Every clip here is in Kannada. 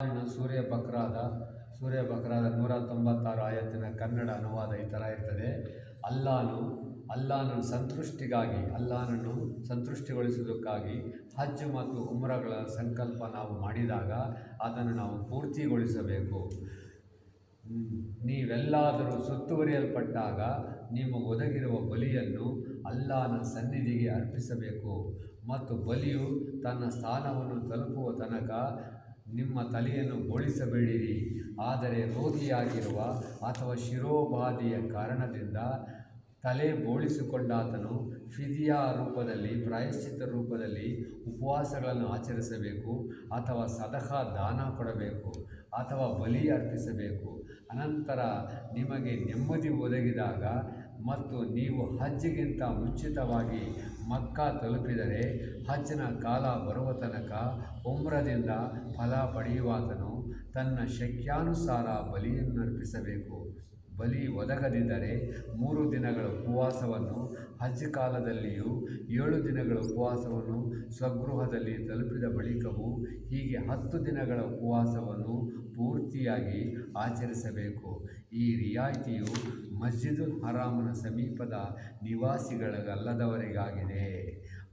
ಸೂರ್ಯ ಬಕ್ರಾದ 196 ಆಯತ್ತಿನ ಕನ್ನಡ ಅನುವಾದ ಈ ಥರ ಇರ್ತದೆ. ಅಲ್ಲಾಹನನ್ನು ಸಂತುಷ್ಟಿಗೊಳಿಸುವುದಕ್ಕಾಗಿ ಹಜ್ ಮತ್ತು ಉಮ್ರಾಗಳ ಸಂಕಲ್ಪ ನಾವು ಮಾಡಿದಾಗ ಅದನ್ನು ನಾವು ಪೂರ್ತಿಗೊಳಿಸಬೇಕು. ನೀವೆಲ್ಲಾದರೂ ಸುತ್ತುವರಿಯಲ್ಪಟ್ಟಾಗ ನಿಮಗೊದಗಿರುವ ಬಲಿಯನ್ನು ಅಲ್ಲಾಹನ ಸನ್ನಿಧಿಗೆ ಅರ್ಪಿಸಬೇಕು ಮತ್ತು ಬಲಿಯು ತನ್ನ ಸ್ಥಾನವನ್ನು ತಲುಪುವ ತನಕ ನಿಮ್ಮ ತಲೆಯನ್ನು ಬೋಳಿಸಬೇಡಿರಿ. ಆದರೆ ರೋಗಿಯಾಗಿರುವ ಅಥವಾ ಶಿರೋಬಾಧೆಯ ಕಾರಣದಿಂದ ತಲೆ ಬೋಳಿಸಿಕೊಂಡಾತನು ಫಿದಿಯಾ ರೂಪದಲ್ಲಿ, ಪ್ರಾಯಶ್ಚಿತ್ತ ರೂಪದಲ್ಲಿ ಉಪವಾಸಗಳನ್ನು ಆಚರಿಸಬೇಕು ಅಥವಾ ಸದಕಾ ದಾನ ಕೊಡಬೇಕು ಅಥವಾ ಬಲಿ ಅರ್ಪಿಸಬೇಕು. ಅನಂತರ ನಿಮಗೆ ನೆಮ್ಮದಿ ಒದಗಿದಾಗ ಮತ್ತು ನೀವು ಹಜ್ಗಿಂತ ಮುಂಚಿತವಾಗಿ ಮಕ್ಕಾ ತಲುಪಿದರೆ ಹಜ್ನ ಕಾಲ ಬರುವ ತನಕ ಉಮ್ರದಿಂದ ಫಲ ಪಡೆಯುವಾತನು ತನ್ನ ಶಕ್ಯಾನುಸಾರ ಬಲಿಯನ್ನು ಅರ್ಪಿಸಬೇಕು. ಬಲಿ ಒದಗದಿದ್ದರೆ 3 ದಿನಗಳ ಉಪವಾಸವನ್ನು ಹಜ್ ಕಾಲದಲ್ಲಿಯೂ 7 ದಿನಗಳ ಉಪವಾಸವನ್ನು ಸ್ವಗೃಹದಲ್ಲಿ ತಲುಪಿದ ಬಳಿಕವೂ ಹೀಗೆ 10 ದಿನಗಳ ಉಪವಾಸವನ್ನು ಪೂರ್ತಿಯಾಗಿ ಆಚರಿಸಬೇಕು. ಈ ರಿಯಾಯಿತಿಯು ಮಸ್ಜಿದುಲ್ ಹರಾಮನ ಸಮೀಪದ ನಿವಾಸಿಗಳಿಗಲ್ಲದವರಿಗಾಗಿದೆ.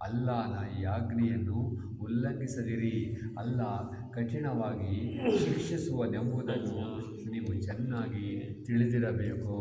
ಅಲ್ಲಾಹನ ಈ ಆಜ್ಞೆಯನ್ನು ಉಲ್ಲಂಘಿಸದಿರಿ. ಅಲ್ಲಾಹ್ ಕಠಿಣವಾಗಿ ಶಿಕ್ಷಿಸುವನೆಂಬುದನ್ನು ನೀವು ಚೆನ್ನಾಗಿ ತಿಳಿದಿರಬೇಕು.